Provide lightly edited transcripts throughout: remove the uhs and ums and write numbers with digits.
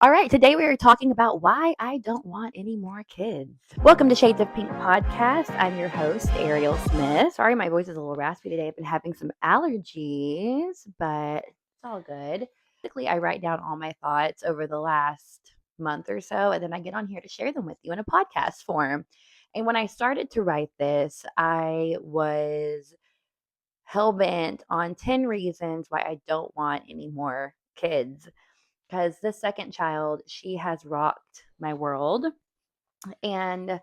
All right, today we are talking about why I don't want any more kids. Welcome to Shades of Pink podcast. I'm your host, Ariel Smith. Sorry, my voice is a little raspy today. I've been having some allergies, but it's all good. Basically, I write down all my thoughts over the last month or so, and then I get on here to share them with you in a podcast form. And when I started to write this, I was hell bent on 10 reasons why I don't want any more kids because the second child, she has rocked my world. And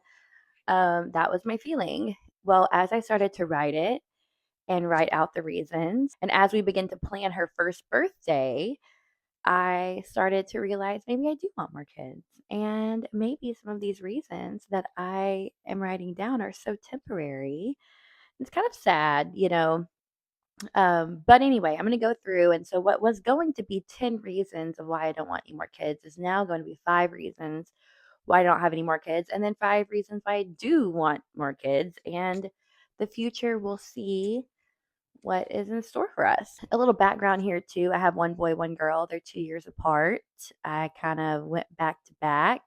that was my feeling. Well, as I started to write it and write out the reasons, and as we begin to plan her first birthday, I started to realize maybe I do want more kids. And maybe some of these reasons that I am writing down are so temporary. It's kind of sad. But anyway, I'm going to go through. And so, what was going to be 10 reasons of why I don't want any more kids is now going to be 5 reasons why I don't have any more kids, and then 5 reasons why I do want more kids. And the future will see what is in store for us. A little background here, too. I have one boy, one girl. They're 2 years apart. I kind of went back to back.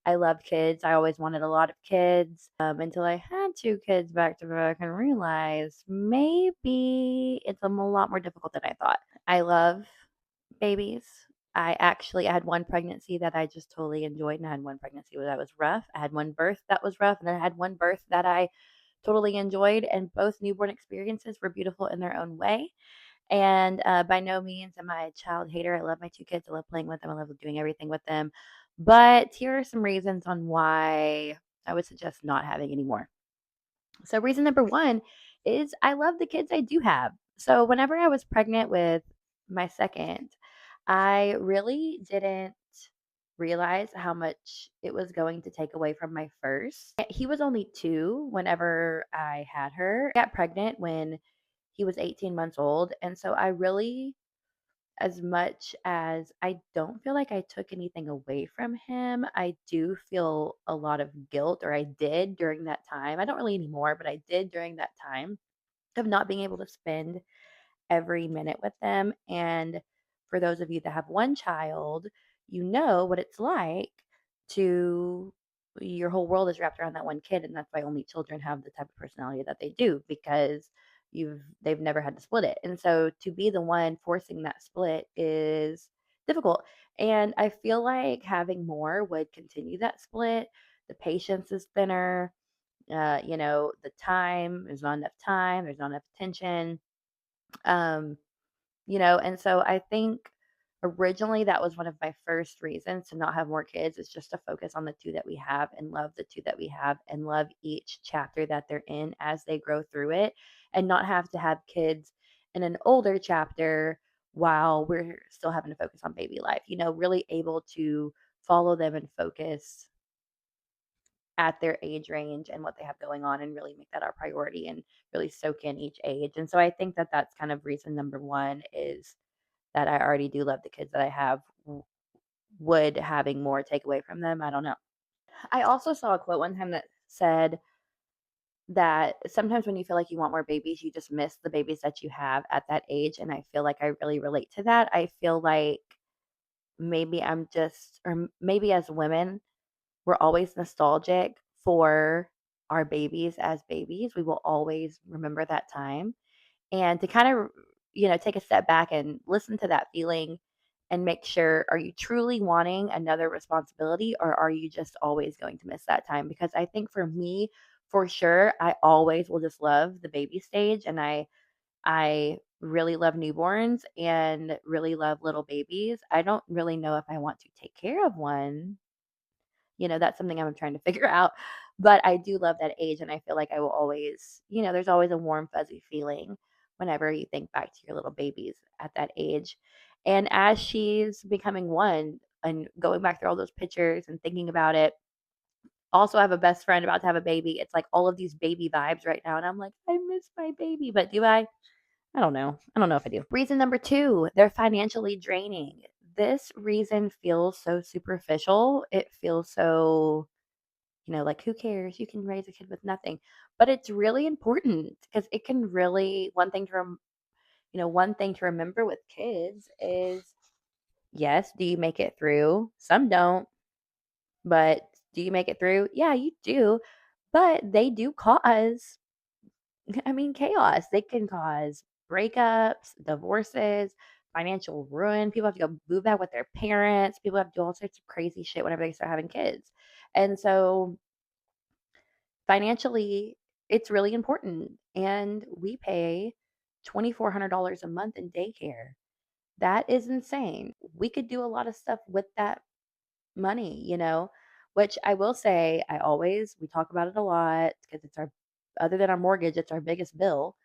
I love kids. I always wanted a lot of kids until I had 2 kids back to back and realized maybe it's a lot more difficult than I thought. I love babies. I had one pregnancy that I just totally enjoyed, and I had one pregnancy that was rough. I had one birth that was rough, and then I had one birth that I totally enjoyed, and both newborn experiences were beautiful in their own way. And by no means am I a child hater. I love my 2 kids. I love playing with them. I love doing everything with them. But here are some reasons on why I would suggest not having any more. So, reason number one is I love the kids I do have. So, whenever I was pregnant with my second, I really didn't realize how much it was going to take away from my first. He was only 2 whenever I had her. I got pregnant when he was 18 months old. And so I really, as much as I don't feel like I took anything away from him, I do feel a lot of guilt, or I did during that time. I don't really anymore, but I did during that time of not being able to spend every minute with them. And for those of you that have one child, you know what it's like to your whole world is wrapped around that one kid, and that's why only children have the type of personality that they do because they've never had to split it. And so to be the one forcing that split is difficult. And I feel like having more would continue that split. The patience is thinner. The time, there's not enough time, there's not enough attention. Um, and so I think originally that was one of my first reasons to not have more kids is just to focus on the 2 that we have and love the 2 that we have and love each chapter that they're in as they grow through it and not have to have kids in an older chapter while we're still having to focus on baby life. Really able to follow them and focus at their age range and what they have going on and really make that our priority and really soak in each age. And so I think that that's kind of reason number 1 is that I already do love the kids that I have. Would having more take away from them? I don't know. I also saw a quote one time that said that sometimes when you feel like you want more babies, you just miss the babies that you have at that age. And I feel like I really relate to that. I feel like maybe I'm just, or maybe as women, we're always nostalgic for our babies as babies. We will always remember that time. And to kind of, take a step back and listen to that feeling and make sure, are you truly wanting another responsibility, or are you just always going to miss that time? Because I think for me, for sure, I always will just love the baby stage, and I really love newborns and really love little babies. I don't really know if I want to take care of one. That's something I'm trying to figure out. But I do love that age, and I feel like I will always, there's always a warm, fuzzy feeling whenever you think back to your little babies at that age. And as she's becoming one and going back through all those pictures and thinking about it, also I have a best friend about to have a baby. It's like all of these baby vibes right now. And I'm like, I miss my baby. But do I? I don't know. I don't know if I do. Reason number 2, they're financially draining. This reason feels so superficial. It feels so, like who cares? You can raise a kid with nothing. But it's really important because it can really one thing to remember with kids is Yes. Do you make it through? Some don't, but do you make it through? Yeah, you do. But they do cause, I mean, chaos. They can cause breakups, divorces, financial ruin. People have to go move back with their parents. People have to do all sorts of crazy shit whenever they start having kids. And so financially, it's really important. And we pay $2,400 a month in daycare. That is insane. We could do a lot of stuff with that money, which I will say, we talk about it a lot because other than our mortgage, it's our biggest bill,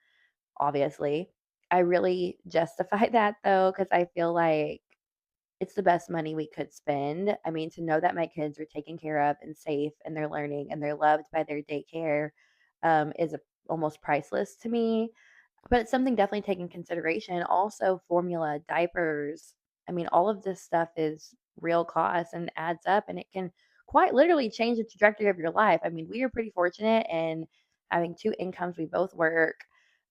obviously. I really justify that though, because I feel like it's the best money we could spend. I mean, to know that my kids are taken care of and safe and they're learning and they're loved by their daycare is almost priceless to me. But it's something definitely take in consideration. Also, formula, diapers. I mean, all of this stuff is real cost and adds up, and it can quite literally change the trajectory of your life. I mean, we are pretty fortunate in having two incomes. We both work.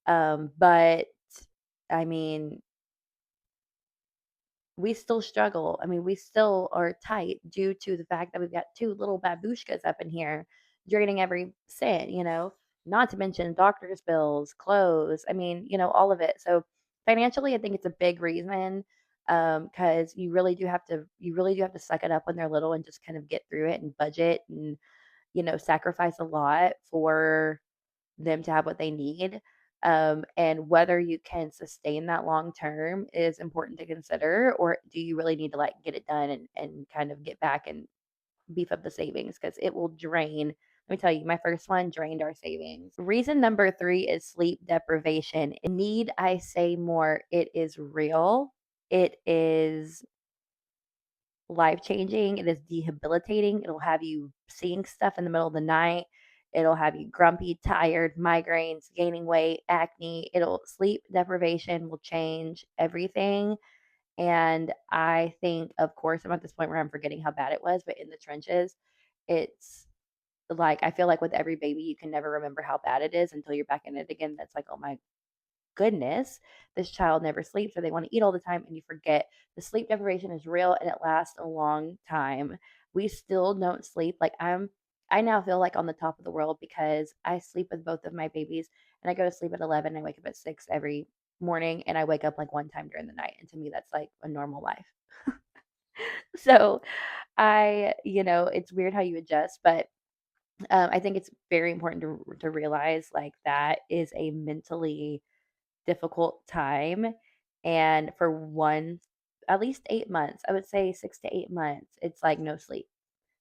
But I mean, we still struggle. I mean, we still are tight due to the fact that we've got two little babushkas up in here draining every cent, not to mention doctor's bills, clothes. I mean, all of it. So financially, I think it's a big reason because you really do have to suck it up when they're little and just kind of get through it and budget and, sacrifice a lot for them to have what they need. And whether you can sustain that long term is important to consider, or do you really need to like get it done and kind of get back and beef up the savings because it will drain. Let me tell you, my first one drained our savings. Reason number three is sleep deprivation. Need I say more? It is real. It is life changing. It is debilitating. It'll have you seeing stuff in the middle of the night. It'll have you grumpy, tired, migraines, gaining weight, acne. Sleep deprivation will change everything. And I think, of course, I'm at this point where I'm forgetting how bad it was, but in the trenches, it's like I feel like with every baby, you can never remember how bad it is until you're back in it again. That's like, oh my goodness, this child never sleeps or they want to eat all the time and you forget the sleep deprivation is real and it lasts a long time. We still don't sleep. I now feel like on the top of the world because I sleep with both of my babies and I go to sleep at 11 and I wake up at 6 every morning and I wake up like one time during the night and to me that's like a normal life. So, it's weird how you adjust, but I think it's very important to realize like that is a mentally difficult time. And for at least 8 months, I would say 6 to 8 months, it's like no sleep.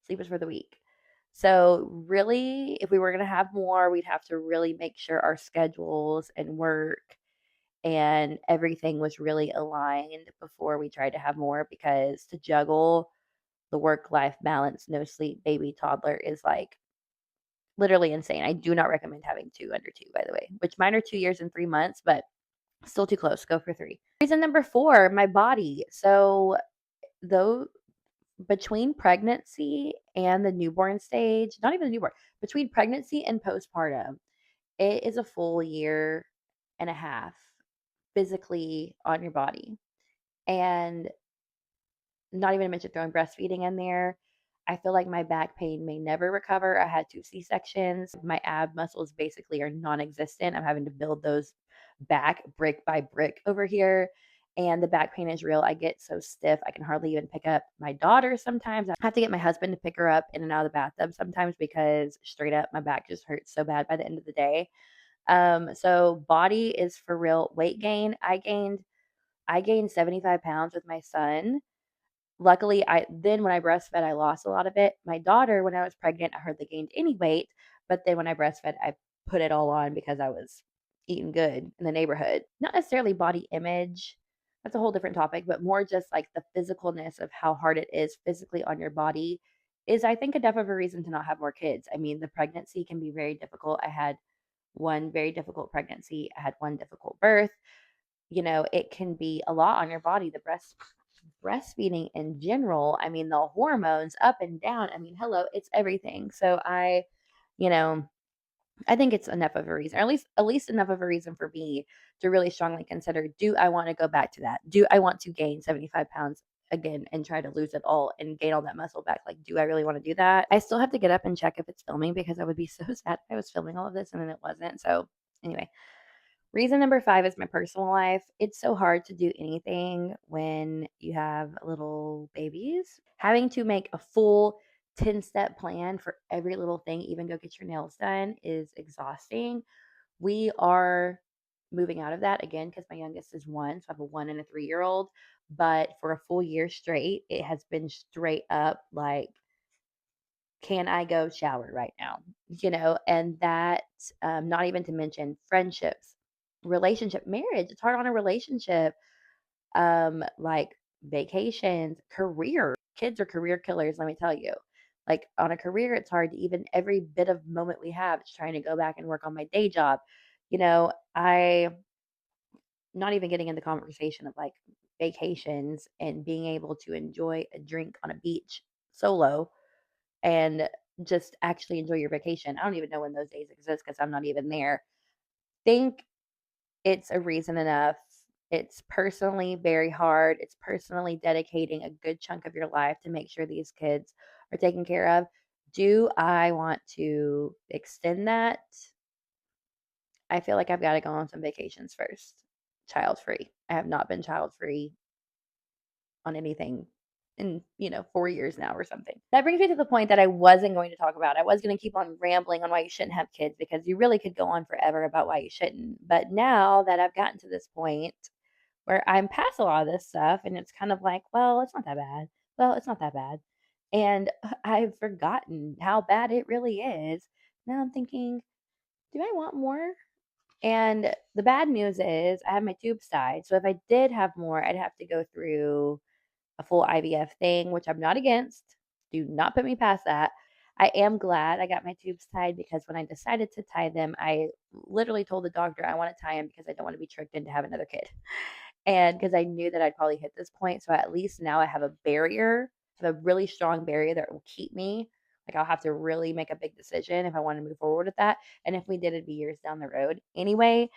Sleep is for the weak. So, really, if we were going to have more, we'd have to really make sure our schedules and work and everything was really aligned before we tried to have more because to juggle the work life balance, no sleep, baby, toddler is like literally insane. I do not recommend having two under two, by the way, which mine are 2 years and 3 months, but still too close. Go for three. Reason number four, my body. So, though, between pregnancy and the newborn stage, not even the newborn, between pregnancy and postpartum, it is a full year and a half physically on your body. And not even to mention throwing breastfeeding in there. I feel like my back pain may never recover. I had two C-sections. My ab muscles basically are non-existent. I'm having to build those back brick by brick over here. And the back pain is real. I get so stiff, I can hardly even pick up my daughter sometimes. I have to get my husband to pick her up in and out of the bathtub sometimes because straight up my back just hurts so bad by the end of the day. So body is for real. Weight gain, I gained 75 pounds with my son. Luckily, when I breastfed, I lost a lot of it. My daughter, when I was pregnant, I hardly gained any weight, but then when I breastfed, I put it all on because I was eating good in the neighborhood. Not necessarily body image. That's a whole different topic, but more just like the physicalness of how hard it is physically on your body is I think enough of a reason to not have more kids. I mean, the pregnancy can be very difficult. I had one very difficult pregnancy. I had one difficult birth. It can be a lot on your body. The breastfeeding in general, I mean, the hormones up and down. I mean, hello, it's everything. So you know, I think it's enough of a reason, or at least enough of a reason for me to really strongly consider, do I want to go back to that? Do I want to gain 75 pounds again and try to lose it all and gain all that muscle back. Like, do I really want to do that? I still have to get up and check if it's filming because I would be so sad if I was filming all of this and then it wasn't. So, anyway, reason number 5 is my personal life. It's so hard to do anything when you have little babies. Having to make a full 10-step plan for every little thing, even go get your nails done, is exhausting. We are moving out of that again because my youngest is 1, so I have a 1 and a 3-year-old. But for a full year straight, it has been straight up like, can I go shower right now? And that, not even to mention friendships, relationship, marriage. It's hard on a relationship, like vacations, career. Kids are career killers, let me tell you. Like on a career, it's hard to even every bit of moment we have, it's trying to go back and work on my day job. I not even getting into conversation of like vacations and being able to enjoy a drink on a beach solo and just actually enjoy your vacation. I don't even know when those days exist because I'm not even there. Think it's a reason enough. It's personally very hard. It's personally dedicating a good chunk of your life to make sure these kids are taken care of. Do I want to extend that? I feel like I've got to go on some vacations first. Child free. I have not been child free on anything in 4 years now or something. That brings me to the point that I wasn't going to talk about. I was going to keep on rambling on why you shouldn't have kids because you really could go on forever about why you shouldn't. But now that I've gotten to this point where I'm past a lot of this stuff and it's kind of like, well, it's not that bad. Well, it's not that bad. And I've forgotten how bad it really is. Now I'm thinking, do I want more? And the bad news is I have my tubes tied. So if I did have more, I'd have to go through a full IVF thing, which I'm not against. Do not put me past that. I am glad I got my tubes tied because when I decided to tie them, I literally told the doctor I want to tie them because I don't want to be tricked into having another kid. And because I knew that I'd probably hit this point. So at least now I have a barrier, I have a really strong barrier that will keep me. Like I'll have to really make a big decision if I want to move forward with that. And if we did, it'd be years down the road anyway.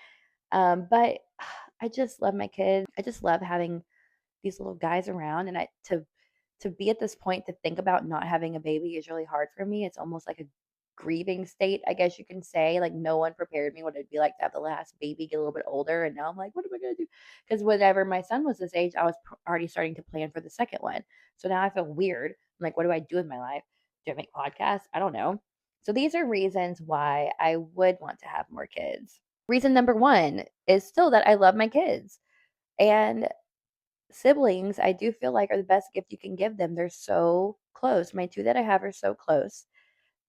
But I just love my kids. I just love having these little guys around and to be at this point to think about not having a baby is really hard for me. It's almost like a grieving state, I guess you can say. Like no one prepared me what it'd be like to have the last baby get a little bit older and now I'm like, what am I going to do? Because whenever my son was this age, I was already starting to plan for the second one. So now I feel weird. I'm like, what do I do with my life? Do I make podcasts? I don't know. So these are reasons why I would want to have more kids. Reason number 1 is still that I love my kids. And siblings, I do feel like are the best gift you can give them. They're so close. My 2 that I have are so close.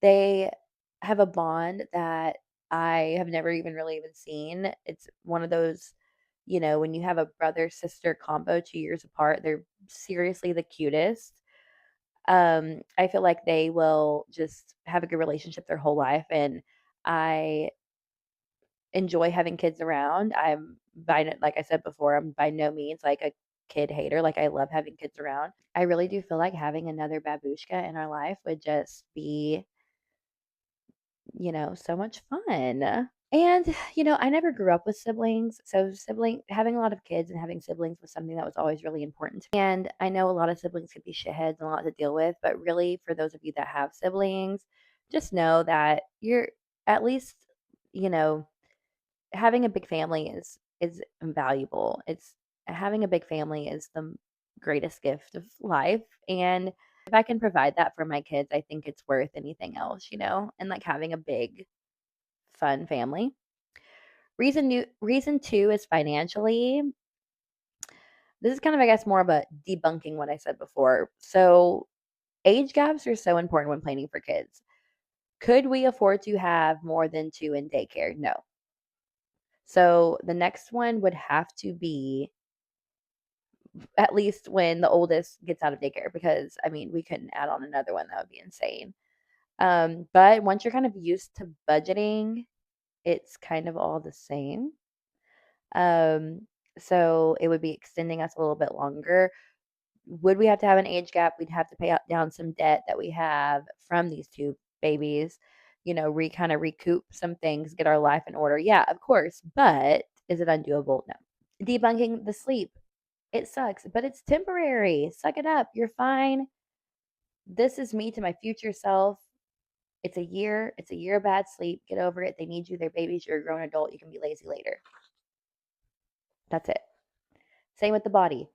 They have a bond that I have never even really even seen. It's one of those, when you have a brother sister combo 2 years apart, they're seriously the cutest. I feel like they will just have a good relationship their whole life and I enjoy having kids around. Like I said before, I'm by no means like a kid hater. Like I love having kids around. I really do feel like having another babushka in our life would just be, so much fun. And, I never grew up with siblings. So having a lot of kids and having siblings was something that was always really important to me. And I know a lot of siblings could be shitheads and a lot to deal with, but really for those of you that have siblings, just know that you're at least, you know, having a big family is invaluable. It's having a big family is the greatest gift of life, and if I can provide that for my kids, I think it's worth anything else, and like having a big fun family. Reason 2 is financially. This is kind of, I guess, more of a debunking what I said before. So, age gaps are so important when planning for kids. Could we afford to have more than 2 in daycare? No. So, the next one would have to be at least when the oldest gets out of daycare because, I mean, we couldn't add on another one, that would be insane. But once you're kind of used to budgeting, it's kind of all the same. Um, so it would be extending us a little bit longer. Would we have to have an age gap? We'd have to pay out down some debt that we have from these 2 babies, kind of recoup some things, get our life in order. Yeah, of course, but is it undoable? No. Debunking the sleep. It sucks, but it's temporary. Suck it up. You're fine. This is me to my future self. It's a year. It's a year of bad sleep. Get over it. They need you. They're babies. You're a grown adult. You can be lazy later. That's it. Same with the body.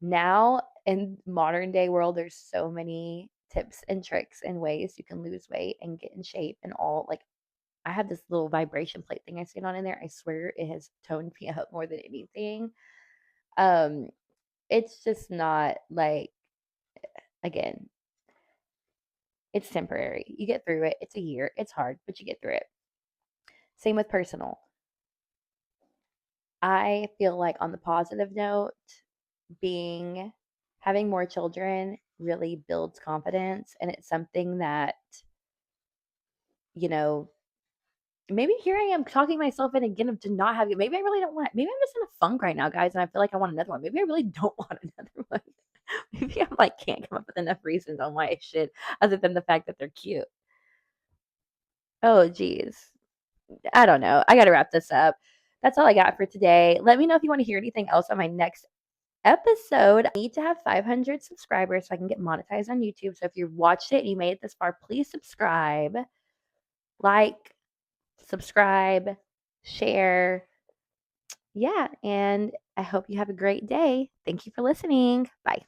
Now in modern day world, there's so many tips and tricks and ways you can lose weight and get in shape and all. Like, I have this little vibration plate thing I stand on in there. I swear it has toned me up more than anything. Um, it's just not like, again, it's temporary. You get through it. It's a year. It's hard, but you get through it. Same with personal. I feel like on the positive note, being having more children really builds confidence, and it's something that, you know, maybe here I am talking myself in again of to not having, maybe I really don't want, maybe I'm just in a funk right now, guys, and I feel like I want another one. Maybe I really don't want another one. Maybe I'm like can't come up with enough reasons on why I should, other than the fact that they're cute. Oh geez. I don't know. I gotta wrap this up. That's all I got for today. Let me know if you want to hear anything else on my next episode. I need to have 500 subscribers so I can get monetized on YouTube. So if you've watched it and you made it this far, please subscribe, like, subscribe, share. Yeah, and I hope you have a great day. Thank you for listening. Bye.